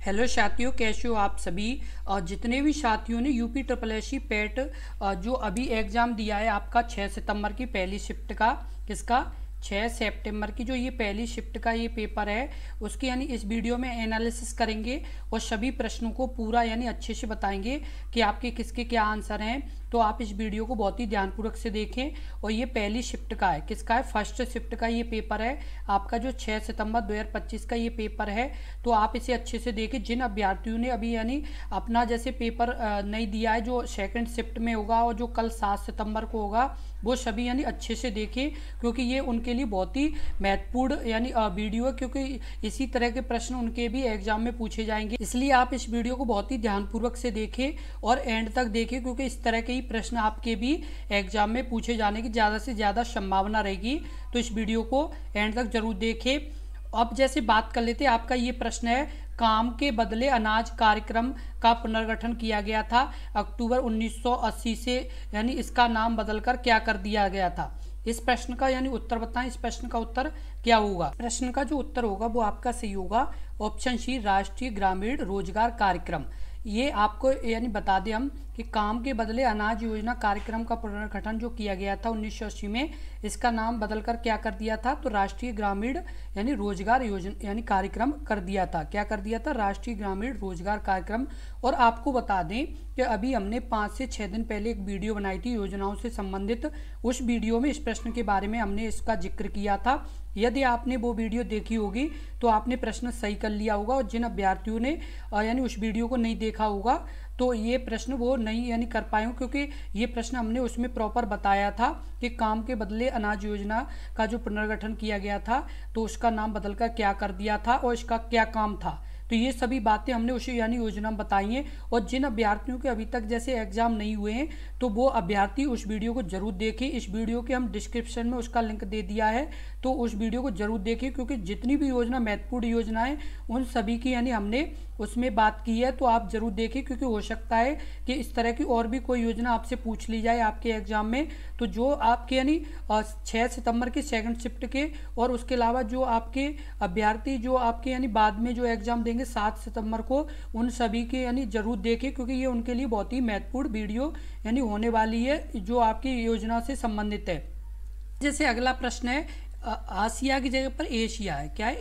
Hello साथियों, कैसे हो आप सभी। और जितने भी साथियों ने यूपी ट्रिपल एस सी पेट जो अभी एग्ज़ाम दिया है आपका 6 सितंबर की पहली शिफ्ट का, किसका 6 सितंबर की जो ये पहली शिफ्ट का ये पेपर है उसकी यानी इस वीडियो में एनालिसिस करेंगे और सभी प्रश्नों को पूरा यानी अच्छे से बताएंगे कि आपके किसके क्या आंसर हैं। तो आप इस वीडियो को बहुत ही ध्यानपूर्वक से देखें। और ये पहली शिफ्ट का है, किसका है, फर्स्ट शिफ्ट का ये पेपर है आपका जो 6 सितंबर 2025 का ये पेपर है। तो आप इसे अच्छे से देखें। जिन अभ्यर्थियों ने अभी यानी अपना जैसे पेपर नहीं दिया है जो सेकंड शिफ्ट में होगा और जो कल 7 सितंबर को होगा वो सभी यानी अच्छे से देखें, क्योंकि ये उनके लिए बहुत ही महत्वपूर्ण यानी वीडियो है, क्योंकि इसी तरह के प्रश्न उनके भी एग्जाम में पूछे जाएंगे। इसलिए आप इस वीडियो को बहुत ही ध्यानपूर्वक से देखें और एंड तक देखें, क्योंकि इस तरह के ही प्रश्न आपके भी एग्जाम में पूछे जाने की ज़्यादा से ज़्यादा संभावना रहेगी। तो इस वीडियो को एंड तक जरूर देखें। अब जैसे बात कर लेते हैं, आपका ये प्रश्न है, काम के बदले अनाज कार्यक्रम का पुनर्गठन किया गया था अक्टूबर 1980 से, यानी इसका नाम बदलकर क्या कर दिया गया था। इस प्रश्न का यानी उत्तर बताएं। इस प्रश्न का उत्तर क्या होगा। प्रश्न का जो उत्तर होगा वो आपका सही होगा ऑप्शन सी, राष्ट्रीय ग्रामीण रोजगार कार्यक्रम। ये आपको यानी बता दें हम कि काम के बदले अनाज योजना कार्यक्रम का पुनर्गठन जो किया गया था 1980 में, इसका नाम बदलकर क्या कर दिया था, तो राष्ट्रीय ग्रामीण यानी रोजगार योजना यानी कार्यक्रम कर दिया था। क्या कर दिया था, राष्ट्रीय ग्रामीण रोजगार कार्यक्रम। और आपको बता दें कि अभी हमने 5 से 6 दिन पहले एक वीडियो बनाई थी योजनाओं से संबंधित। उस वीडियो में इस प्रश्न के बारे में हमने इसका जिक्र किया था। यदि आपने वो वीडियो देखी होगी तो आपने प्रश्न सही कर लिया होगा। और जिन अभ्यर्थियों ने यानी उस वीडियो को नहीं देखा होगा तो ये प्रश्न वो नहीं यानी कर पाए, क्योंकि ये प्रश्न हमने उसमें प्रॉपर बताया था कि काम के बदले अनाज योजना का जो पुनर्गठन किया गया था तो उसका नाम बदलकर क्या कर दिया था और इसका क्या काम था। तो ये सभी बातें हमने उसी यानी योजना में बताई हैं। और जिन अभ्यर्थियों के अभी तक जैसे एग्जाम नहीं हुए हैं तो वो अभ्यर्थी उस वीडियो को जरूर देखें। इस वीडियो के हम डिस्क्रिप्शन में उसका लिंक दे दिया है, तो उस वीडियो को जरूर देखें, क्योंकि जितनी भी योजना महत्वपूर्ण योजनाएं उन सभी की यानी हमने उसमें बात की है। तो आप जरूर देखें, क्योंकि हो सकता है कि इस तरह की और भी कोई योजना आपसे पूछ ली जाए आपके एग्जाम में। तो जो आपके यानी 6 सितंबर के सेकंड शिफ्ट के और उसके अलावा जो आपके अभ्यर्थी जो आपके यानी बाद में जो एग्जाम देंगे 7 सितंबर को, उन सभी के यानी जरूर देखें, क्योंकि ये उनके लिए बहुत ही महत्वपूर्ण वीडियो यानी होने वाली है जो आपकी योजना से संबंधित है। जैसे अगला प्रश्न है, आसिया की जगह पर एशिया है। क्या है,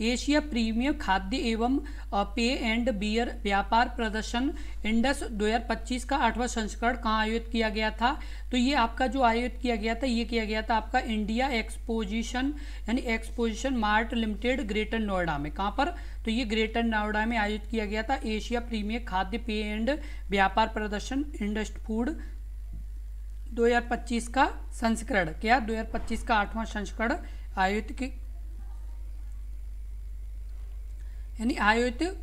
एशिया प्रीमियम खाद्य एवं पेय एंड बियर व्यापार प्रदर्शन इंडस 2025 का 8वां संस्करण कहाँ आयोजित किया गया था। तो ये आपका जो आयोजित किया गया था ये किया गया था आपका इंडिया एक्सपोजिशन यानी exposition mart limited greater Noida में। कहाँ पर, तो ये ग्रेटर नोएडा में आयोजित किया गया था एशिया प्रीमियम खाद्य पेय एंड व्यापार प्रदर्शन इंडस फूड 2025 का संस्करण। क्या 2025 का 8वां संस्करण आयोजित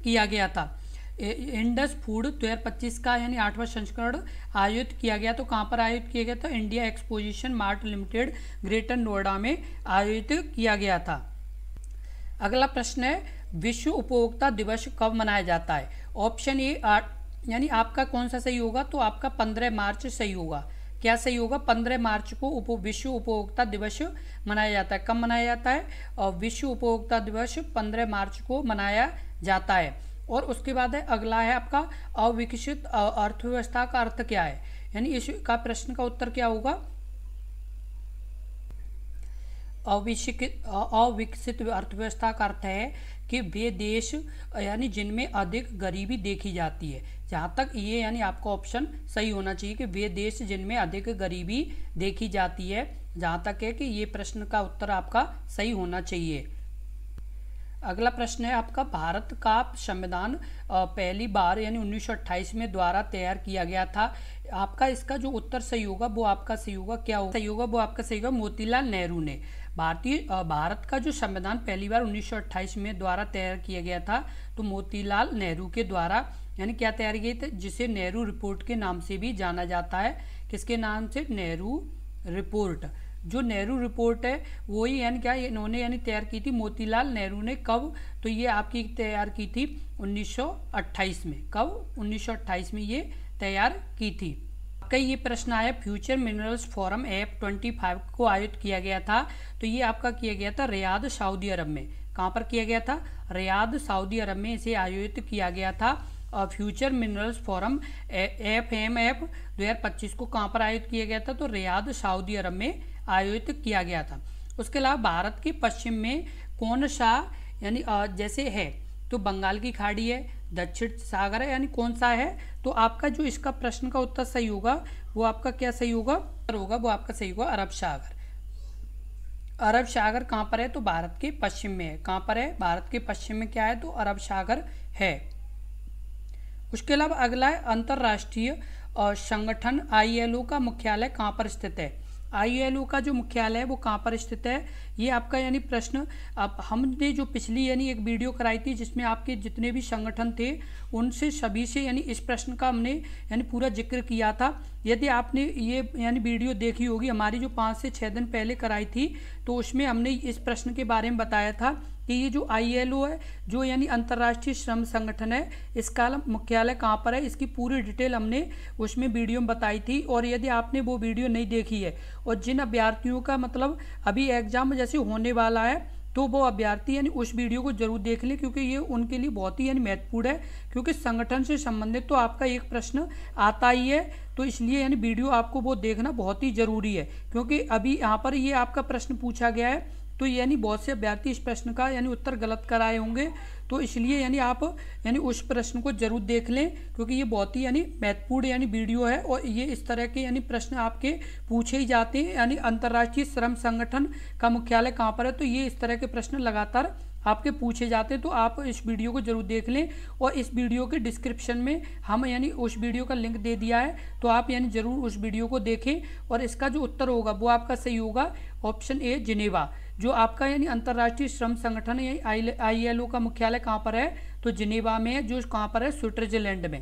किया गया था। इंडस फूड 2025 का यानी 8वां संस्करण आयोजित किया गया। तो कहाँ पर आयोजित किया गया था, India exposition mart limited greater Noida में आयोजित किया गया था। अगला प्रश्न है, विश्व उपभोक्ता दिवस कब मनाया जाता है। ऑप्शन ए यानी आपका कौन सा सही होगा, तो आपका 15 मार्च सही होगा। क्या सही होगा, 15 मार्च को विश्व उपभोक्ता दिवस मनाया जाता है। कब मनाया जाता है, और विश्व उपभोक्ता दिवस 15 मार्च को मनाया जाता है। और उसके बाद है अगला है आपका अविकसित अर्थव्यवस्था का अर्थ क्या है, यानी इसका प्रश्न का उत्तर क्या होगा, अविकसित अर्थव्यवस्था का अर्थ है कि वे देश यानी जिनमें अधिक गरीबी देखी जाती है। जहाँ तक ये यानी आपका ऑप्शन सही होना चाहिए कि वे देश जिनमें अधिक गरीबी देखी जाती है। जहाँ तक है कि ये प्रश्न का उत्तर आपका सही होना चाहिए। अगला प्रश्न है आपका, भारत का संविधान पहली बार यानी 1928 में द्वारा तैयार किया गया था। आपका इसका जो उत्तर सही होगा वो आपका सही होगा। क्या होगा, सही होगा वो आपका सही होगा मोतीलाल नेहरू ने। भारत का जो संविधान पहली बार 1928 में द्वारा तैयार किया गया था तो मोतीलाल नेहरू के द्वारा यानी क्या तैयार किए थे, जिसे नेहरू रिपोर्ट के नाम से भी जाना जाता है। किसके नाम से, नेहरू रिपोर्ट। जो नेहरू रिपोर्ट है वही यानी क्या इन्होंने यानी तैयार की थी मोतीलाल नेहरू ने। कब, तो ये आपकी तैयार की थी 1928 में। कब, 1928 में ये तैयार की थी। कई ये प्रश्न आया, फ्यूचर मिनरल्स फोरम F25 को आयोजित किया गया था। तो ये आपका किया गया था रियाद, सऊदी अरब में। कहाँ पर किया गया था? रियाद सऊदी अरब में इसे आयोजित किया गया था। फ्यूचर मिनरल्स फोरम FMF 2025 को कहाँ पर आयोजित किया गया था? तो रियाद सऊदी अरब में आयोजित किया गया था। उसके अलावा भारत के पश्चिम में कौन सा यानी जैसे है तो बंगाल की खाड़ी है, दक्षिण सागर है, यानी कौन सा है? तो आपका जो इसका प्रश्न का उत्तर सही होगा वो आपका क्या सही होगा? वो आपका सही होगा अरब सागर। अरब सागर कहाँ पर है? तो भारत के पश्चिम में है। कहाँ पर है? भारत के पश्चिम में क्या है? तो अरब सागर है। उसके अलावा अगला है अंतर्राष्ट्रीय संगठन ILO का मुख्यालय कहाँ पर स्थित है? ILO का जो मुख्यालय है वो कहाँ पर स्थित है? ये आपका यानी प्रश्न अब हमने जो पिछली यानी एक वीडियो कराई थी जिसमें आपके जितने भी संगठन थे उनसे सभी से यानी इस प्रश्न का हमने यानी पूरा जिक्र किया था। यदि आपने ये यानी वीडियो देखी होगी, हमारी जो 5 से 6 दिन पहले कराई थी, तो उसमें हमने इस प्रश्न के बारे में बताया था कि ये जो ILO है, जो यानी अंतर्राष्ट्रीय श्रम संगठन है, इसका मुख्यालय कहाँ पर है, इसकी पूरी डिटेल हमने उसमें वीडियो में बताई थी। और यदि आपने वो वीडियो नहीं देखी है और जिन अभ्यर्थियों का मतलब अभी एग्जाम जैसे होने वाला है, तो वो अभ्यर्थी यानी उस वीडियो को जरूर देख लें, क्योंकि ये उनके लिए बहुत ही यानी महत्वपूर्ण है, क्योंकि संगठन से संबंधित तो आपका एक प्रश्न आता ही है। तो इसलिए यानी वीडियो आपको वो देखना बहुत ही जरूरी है, क्योंकि अभी यहाँ पर ये आपका प्रश्न पूछा गया है, तो यानी बहुत से अभ्यर्थी इस प्रश्न का यानी उत्तर गलत कराए होंगे। तो इसलिए यानी आप यानी उस प्रश्न को जरूर देख लें, क्योंकि ये बहुत ही यानी महत्वपूर्ण यानी वीडियो है और ये इस तरह के यानी प्रश्न आपके पूछे ही जाते हैं। यानी अंतर्राष्ट्रीय श्रम संगठन का मुख्यालय कहाँ पर है, तो ये इस तरह के प्रश्न लगातार आपके पूछे जाते हैं। तो आप इस वीडियो को जरूर देख लें और इस वीडियो के डिस्क्रिप्शन में हम यानी उस वीडियो का लिंक दे दिया है, तो आप यानी जरूर उस वीडियो को देखें। और इसका जो उत्तर होगा वो आपका सही होगा ऑप्शन ए जिनेवा। जो आपका यानी अंतर्राष्ट्रीय श्रम संगठन है ILO का मुख्यालय कहाँ पर है? तो जिनेवा में है, जो कहाँ पर है? स्विट्जरलैंड में।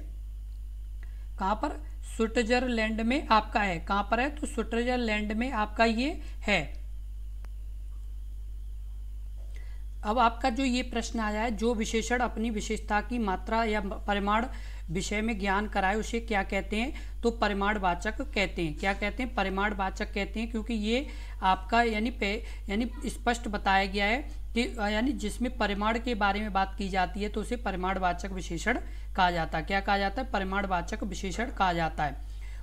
कहाँ पर? स्विट्जरलैंड में आपका है। कहाँ पर है? तो स्विट्जरलैंड में आपका ये है। अब आपका जो ये प्रश्न आया है, जो विशेषण अपनी विशेषता की मात्रा या परिमाण विषय में ज्ञान कराए उसे क्या कहते हैं? तो परिमाणवाचक कहते हैं। क्या कहते हैं? परिमाणवाचक कहते हैं, क्योंकि ये आपका यानी स्पष्ट बताया गया है कि यानी जिसमें परिमाण के बारे में बात की जाती है तो उसे परिमाणवाचक विशेषण कहा जाता है। क्या कहा जाता है? परिमाणवाचक विशेषण कहा जाता है।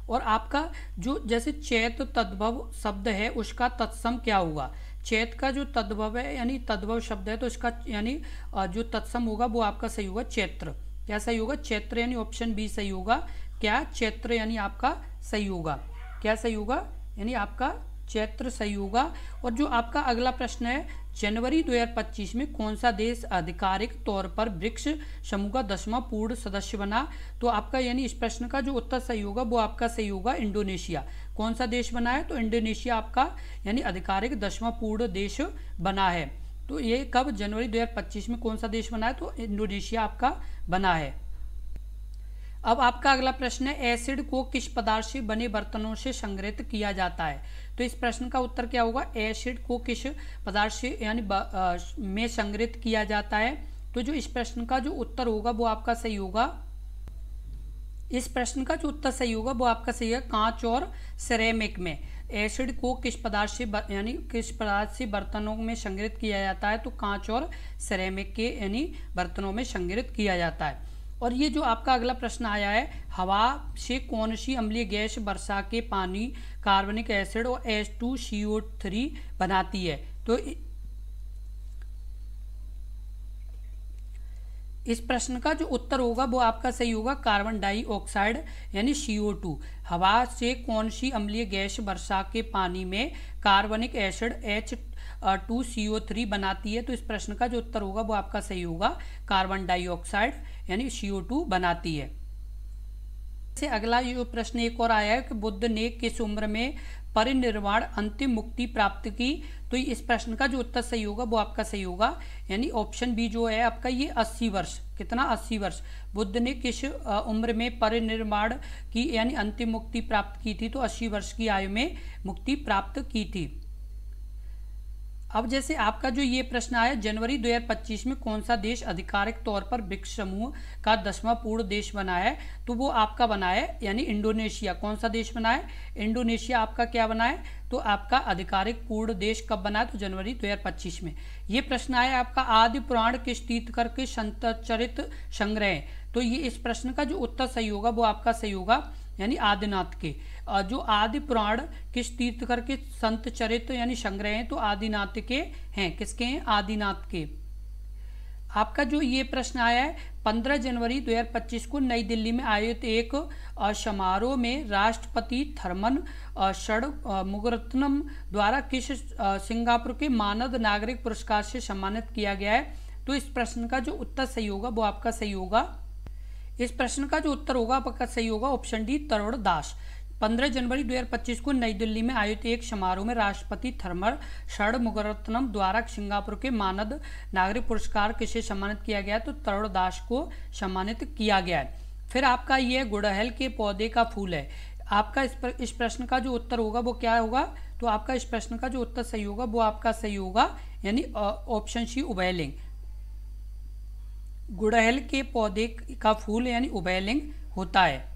और आपका जो जैसे चैत तद्भव शब्द है उसका तत्सम क्या होगा? चैत का जो तद्भव है यानी तद्भव शब्द है, तो इसका यानी जो तत्सम होगा वो आपका सही होगा चैत्र। क्या सही होगा? चैत्र, यानी ऑप्शन बी सही होगा। क्या? चैत्र यानी आपका सही होगा। क्या सही होगा? यानी आपका चैत्र सही होगा। और जो आपका अगला प्रश्न है, जनवरी 2025 में कौन सा देश आधिकारिक तौर पर ब्रिक्स समूह का 10वां पूर्ण सदस्य बना? तो आपका यानी इस प्रश्न का जो उत्तर सही होगा वो आपका सही होगा इंडोनेशिया। कौन सा देश बना है? तो इंडोनेशिया आपका यानी आधिकारिक 10वां पूर्ण देश बना है। तो ये कब? जनवरी 2025 में कौन सा देश बना है? तो इंडोनेशिया आपका बना है। अब आपका अगला प्रश्न है, एसिड को किस पदार्थ से बने बर्तनों से संग्रहित किया जाता है? तो इस प्रश्न का उत्तर क्या होगा? एसिड को किस पदार्थ से यानी में संग्रहित किया जाता है? तो जो इस प्रश्न का जो उत्तर होगा वो आपका सही होगा। इस प्रश्न का जो उत्तर सही होगा वो आपका सही है कांच और सिरेमिक में। एसिड को किस पदार्थ से यानी किस पदार्थ से बर्तनों में संग्रहित किया जाता है? तो कांच और सिरेमिक के यानी बर्तनों में संग्रहित किया जाता है। और ये जो आपका अगला प्रश्न आया है, हवा से कौन सी अम्लीय गैस वर्षा के पानी, कार्बनिक एसिड और H2CO3 बनाती है? तो इस प्रश्न का जो उत्तर होगा वो आपका सही होगा कार्बन डाइऑक्साइड यानी CO2। हवा से कौन सी अम्लीय गैस वर्षा के पानी में कार्बनिक एसिड H2CO3 बनाती है? तो इस प्रश्न का जो उत्तर होगा वो आपका सही होगा कार्बन डाइऑक्साइड यानी CO2 बनाती है। से अगला ये प्रश्न एक और आया है कि बुद्ध ने किस उम्र में परिनिर्वाण अंतिम मुक्ति प्राप्त की? तो इस प्रश्न का जो उत्तर सही होगा वो आपका सही होगा यानी ऑप्शन बी जो है आपका ये 80 वर्ष। कितना? 80 वर्ष। बुद्ध ने किस उम्र में परिनिर्वाण की यानी अंतिम मुक्ति प्राप्त की थी? तो 80 वर्ष की आयु में मुक्ति प्राप्त की थी। अब जैसे आपका जो ये प्रश्न आया, जनवरी 2025 में कौन सा देश आधिकारिक तौर पर ब्रिक्स समूह का 10वां पूर्ण देश बना है, तो वो आपका बना है यानी इंडोनेशिया। कौन सा देश बना है? इंडोनेशिया आपका क्या बना है? तो आपका आधिकारिक पूर्ण देश कब बना है? तो जनवरी 2025 में। ये प्रश्न आया आपका, आदि पुराण किस तीर्थंकर के संत चरित संग्रह, तो ये इस प्रश्न का जो उत्तर सही होगा वो आपका सही होगा यानी आदिनाथ के। जो आदि पुराण किस तीर्थंकर के संत चरित्र यानी संग्रह हैं, तो आदिनाथ के हैं। किसके हैं? आदिनाथ के। आपका जो ये प्रश्न आया है, 15 जनवरी 2025 को नई दिल्ली में आयोजित एक समारोह में राष्ट्रपति थरमन षणमुगरत्नम द्वारा किस सिंगापुर के मानद नागरिक पुरस्कार से सम्मानित किया गया है, तो इस प्रश्न का जो उत्तर सही होगा वो आपका सही होगा। इस प्रश्न का जो उत्तर होगा आपका सही होगा ऑप्शन डी, तरुण दास। 15 जनवरी 2025 को नई दिल्ली में आयोजित एक समारोह में राष्ट्रपति थरमल षणमुगरत्नम द्वारा सिंगापुर के मानद नागरिक पुरस्कार किसे सम्मानित किया गया, तो तरुण दास को सम्मानित किया गया है। फिर आपका ये गुड़हल के पौधे का फूल है। आपका इस प्रश्न का जो उत्तर होगा वो क्या होगा, तो आपका इस प्रश्न का जो उत्तर सही होगा वो आपका सही होगा यानी ऑप्शन सी, उभयलिंग। गुड़हल के पौधे का फूल यानी उभयलिंग होता है।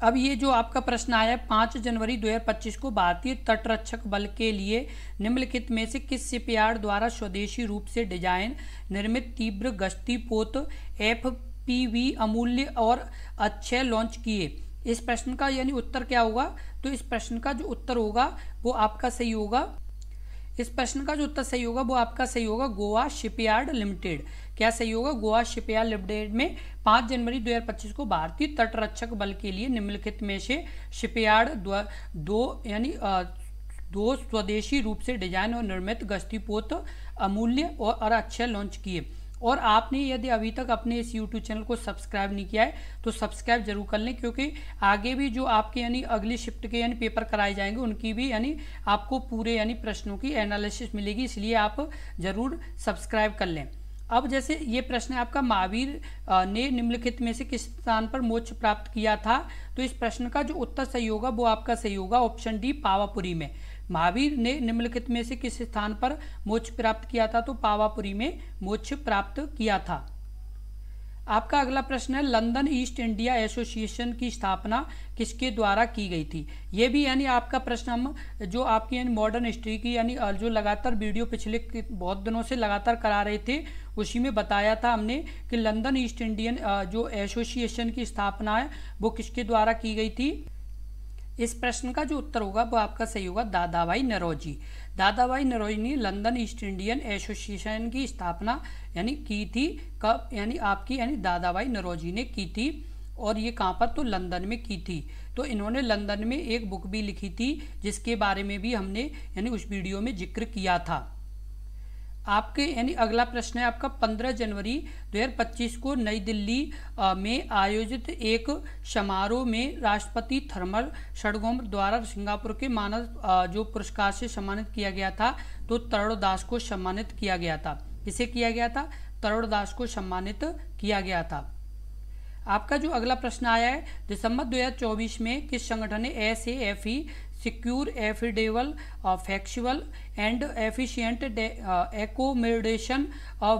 अब ये जो आपका प्रश्न आया है, 5 जनवरी 2025 को भारतीय तटरक्षक बल के लिए निम्नलिखित में से किस शिपयार्ड द्वारा स्वदेशी रूप से डिजाइन निर्मित तीव्र गश्ती पोत FPV अमूल्य और अक्षय लॉन्च किए? इस प्रश्न का यानी उत्तर क्या होगा, तो इस प्रश्न का जो उत्तर होगा वो आपका सही होगा। इस प्रश्न का जो उत्तर सही होगा वो आपका सही होगा गोवा शिपयार्ड लिमिटेड। क्या सही होगा? गोवा शिपयार्ड लिमिटेड में 5 जनवरी 2025 को भारतीय तटरक्षक बल के लिए निम्नलिखित में से शिपयार्ड दो स्वदेशी रूप से डिजाइन और निर्मित गश्तीपोत अमूल्य और अक्षय लॉन्च किए। और आपने यदि अभी तक अपने इस YouTube चैनल को सब्सक्राइब नहीं किया है तो सब्सक्राइब जरूर कर लें, क्योंकि आगे भी जो आपके यानी अगली शिफ्ट के यानी पेपर कराए जाएंगे उनकी भी यानी आपको पूरे यानी प्रश्नों की एनालिसिस मिलेगी, इसलिए आप जरूर सब्सक्राइब कर लें। अब जैसे ये प्रश्न है आपका, महावीर ने निम्नलिखित में से किस स्थान पर मोक्ष प्राप्त किया था, तो इस प्रश्न का जो उत्तर सही होगा वो आपका सही होगा ऑप्शन डी, पावापुरी में। महावीर ने निम्नलिखित में से किस स्थान पर मोक्ष प्राप्त किया था, तो पावापुरी में मोक्ष प्राप्त किया था। आपका अगला प्रश्न है, लंदन ईस्ट इंडिया एसोसिएशन की स्थापना किसके द्वारा की गई थी? ये भी यानी आपका प्रश्न हम जो आपकी यानी मॉडर्न हिस्ट्री की यानी जो लगातार वीडियो पिछले बहुत दिनों से लगातार करा रहे थे उसी में बताया था हमने कि लंदन ईस्ट इंडियन जो एसोसिएशन की स्थापना है वो किसके द्वारा की गई थी। इस प्रश्न का जो उत्तर होगा वो आपका सही होगा दादाभाई नौरोजी। दादाभाई नौरोजी ने लंदन ईस्ट इंडियन एसोसिएशन की स्थापना यानी की थी कब, यानी आपकी यानी दादाभाई नौरोजी ने की थी। और ये कहाँ पर, तो लंदन में की थी। तो इन्होंने लंदन में एक बुक भी लिखी थी जिसके बारे में भी हमने यानी उस वीडियो में जिक्र किया था। आपके यानी अगला प्रश्न है आपका, 15 जनवरी 2025 को नई दिल्ली में आयोजित एक समारोह में राष्ट्रपति थरमल षणमुगम द्वारा सिंगापुर के मानद जो पुरस्कार से सम्मानित किया गया था, तो तरुण दास को सम्मानित किया गया था। किसे किया गया था? तरुण दास को सम्मानित किया गया था। आपका जो अगला प्रश्न आया है, दिसंबर 2024 में किस संगठन ने SAFE secure affordable flexible and efficient accommodation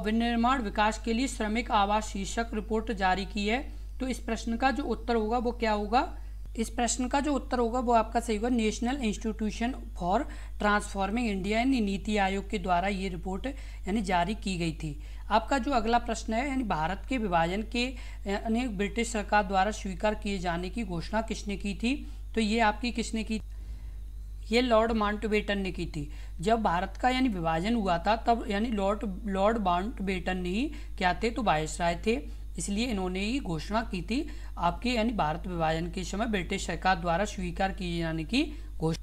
विनिर्माण विकास के लिए श्रमिक आवास शीर्षक रिपोर्ट जारी की है? तो इस प्रश्न का जो उत्तर होगा वो क्या होगा? इस प्रश्न का जो उत्तर होगा वो आपका सही होगा national institution for transforming India यानी नीति आयोग के द्वारा ये रिपोर्ट यानी जारी की गई थी। आपका जो अगला प्रश्न है, यानी भारत के विभाजन के यानी ब्रिटिश सरकार द्वारा स्वीकार किए जाने की घोषणा किसने की थी? तो ये आपकी किसने की? ये लॉर्ड माउंटबेटन ने की थी। जब भारत का यानी विभाजन हुआ था तब यानी लॉर्ड माउंटबेटन ने ही क्या थे, तो वायसराय थे, इसलिए इन्होंने ही घोषणा की थी आपके यानी भारत विभाजन के समय ब्रिटिश सरकार द्वारा स्वीकार किए जाने की घोषणा।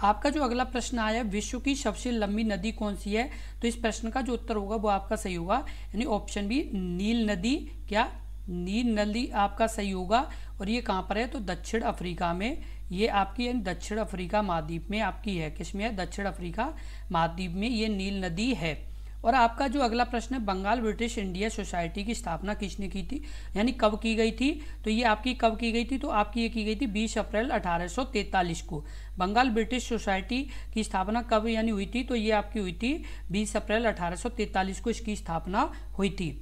आपका जो अगला प्रश्न आया, विश्व की सबसे लंबी नदी कौन सी है? तो इस प्रश्न का जो उत्तर होगा वो आपका सही होगा यानी ऑप्शन बी, नील नदी। क्या? नील नदी आपका सही होगा। और ये कहाँ पर है? तो दक्षिण अफ्रीका में। ये आपकी यानी दक्षिण अफ्रीका महाद्वीप में आपकी है। किस में है? दक्षिण अफ्रीका महाद्वीप में ये नील नदी है। और आपका जो अगला प्रश्न है, बंगाल ब्रिटिश इंडिया सोसाइटी की स्थापना किसने की थी, यानी कब की गई थी। तो ये आपकी कब की गई थी, तो आपकी ये की गई थी 20 अप्रैल 1843 को। बंगाल ब्रिटिश सोसाइटी की स्थापना कब यानी हुई थी, तो ये आपकी हुई थी 20 अप्रैल 1843 को इसकी स्थापना हुई थी।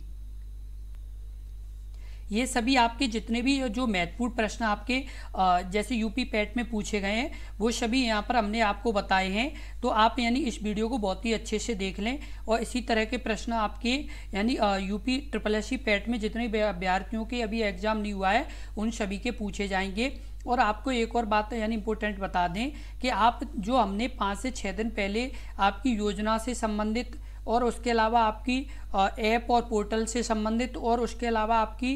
ये सभी आपके जितने भी जो महत्वपूर्ण प्रश्न आपके जैसे यूपी पैट में पूछे गए हैं वो सभी यहाँ पर हमने आपको बताए हैं। तो आप यानी इस वीडियो को बहुत ही अच्छे से देख लें और इसी तरह के प्रश्न आपके यानी यूपी SSSC पैट में जितने अभ्यर्थियों के अभी एग्जाम नहीं हुआ है उन सभी के पूछे जाएंगे। और आपको एक और बात यानी इम्पोर्टेंट बता दें कि आप जो हमने 5 से 6 दिन पहले आपकी योजना से संबंधित और उसके अलावा आपकी ऐप और पोर्टल से संबंधित और उसके अलावा आपकी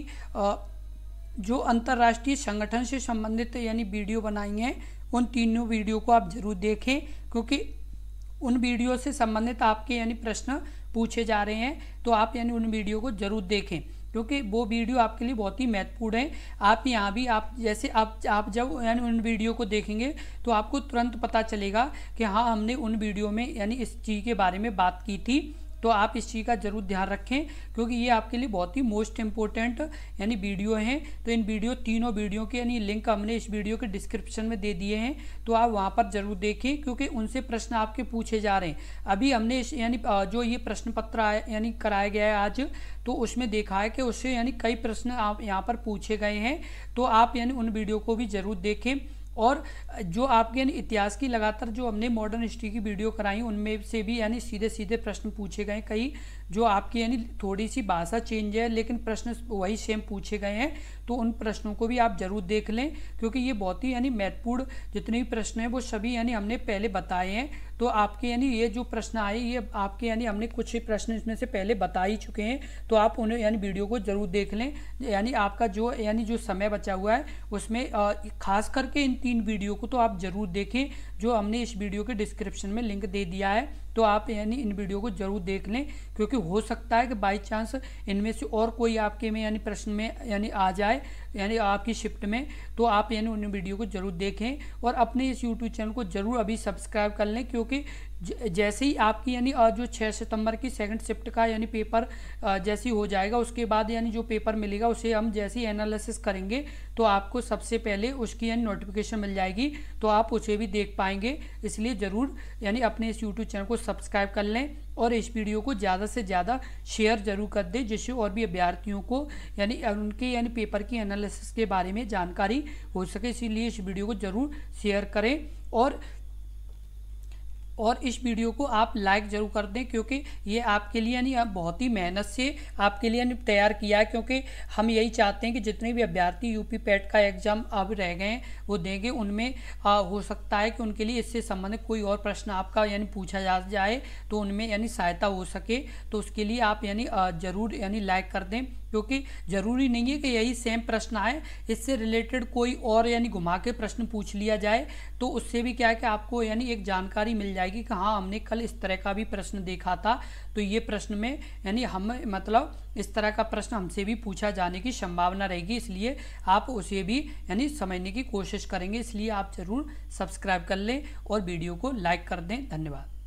जो अंतर्राष्ट्रीय संगठन से संबंधित यानी वीडियो बनाई हैं उन तीनों वीडियो को आप जरूर देखें, क्योंकि उन वीडियो से संबंधित आपके यानी प्रश्न पूछे जा रहे हैं। तो आप यानी उन वीडियो को जरूर देखें क्योंकि वो वीडियो आपके लिए बहुत ही महत्वपूर्ण है। आप यहाँ भी आप जैसे आप जब यानी उन वीडियो को देखेंगे तो आपको तुरंत पता चलेगा कि हाँ हमने उन वीडियो में यानी इस चीज़ के बारे में बात की थी। तो आप इस चीज़ का जरूर ध्यान रखें क्योंकि ये आपके लिए बहुत ही मोस्ट इम्पोर्टेंट यानी वीडियो हैं। तो इन तीनों वीडियो के यानी लिंक हमने इस वीडियो के डिस्क्रिप्शन में दे दिए हैं, तो आप वहाँ पर जरूर देखें क्योंकि उनसे प्रश्न आपके पूछे जा रहे हैं। अभी हमने इस यानी जो ये प्रश्न पत्र यानी कराया गया है आज, तो उसमें देखा है कि उससे यानी कई प्रश्न आप यहाँ पर पूछे गए हैं। तो आप यानी उन वीडियो को भी जरूर देखें। और जो आपके यानी इतिहास की लगातार जो हमने मॉडर्न हिस्ट्री की वीडियो कराई उनमें से भी यानी सीधे सीधे प्रश्न पूछे गए, कई जो आपकी यानी थोड़ी सी भाषा चेंज है लेकिन प्रश्न वही सेम पूछे गए हैं। तो उन प्रश्नों को भी आप जरूर देख लें क्योंकि ये बहुत ही यानी महत्वपूर्ण जितने भी प्रश्न हैं वो सभी यानी हमने पहले बताए हैं। तो आपके यानी ये जो प्रश्न आए ये आपके यानी हमने कुछ ही प्रश्न इसमें से पहले बता ही चुके हैं। तो आप उन्हें यानी वीडियो को जरूर देख लें। यानी आपका जो समय बचा हुआ है उसमें खास करके इन 3 वीडियो को तो आप जरूर देखें जो हमने इस वीडियो के डिस्क्रिप्शन में लिंक दे दिया है। तो आप यानी इन वीडियो को जरूर देख लें क्योंकि हो सकता है कि बाई चांस इनमें से और कोई आपके में यानी प्रश्न में यानी आ जाए यानी आपकी शिफ्ट में। तो आप यानी उन वीडियो को जरूर देखें और अपने इस यूट्यूब चैनल को जरूर अभी सब्सक्राइब कर लें क्योंकि जैसे ही आपकी यानी जो 6 सितंबर की सेकंड शिफ्ट का यानी पेपर जैसी हो जाएगा उसके बाद यानी जो पेपर मिलेगा उसे हम जैसे ही एनालिसिस करेंगे तो आपको सबसे पहले उसकी यानी नोटिफिकेशन मिल जाएगी, तो आप उसे भी देख पाएंगे। इसलिए ज़रूर यानी अपने इस यूट्यूब चैनल को सब्सक्राइब कर लें और इस वीडियो को ज़्यादा से ज़्यादा शेयर जरूर कर दें जिससे और भी अभ्यर्थियों को यानी उनके यानी पेपर की एनालिसिस के बारे में जानकारी हो सके। इसीलिए इस वीडियो को ज़रूर शेयर करें और इस वीडियो को आप लाइक जरूर कर दें क्योंकि ये आपके लिए यानी बहुत ही मेहनत से आपके लिए तैयार किया है, क्योंकि हम यही चाहते हैं कि जितने भी अभ्यर्थी यूपी पैट का एग्जाम अब रह गए हैं वो देंगे, उनमें हो सकता है कि उनके लिए इससे संबंधित कोई और प्रश्न आपका यानी पूछा जाए तो उनमें यानी सहायता हो सके। तो उसके लिए आप यानी ज़रूर यानी लाइक कर दें क्योंकि ज़रूरी नहीं है कि यही सेम प्रश्न आए, इससे रिलेटेड कोई और यानी घुमा के प्रश्न पूछ लिया जाए तो उससे भी क्या है कि आपको यानी एक जानकारी मिल जाएगी कि हाँ हमने कल इस तरह का भी प्रश्न देखा था, तो ये प्रश्न में यानी हम मतलब इस तरह का प्रश्न हमसे भी पूछा जाने की संभावना रहेगी। इसलिए आप उसे भी यानी समझने की कोशिश करेंगे। इसलिए आप ज़रूर सब्सक्राइब कर लें और वीडियो को लाइक कर दें। धन्यवाद।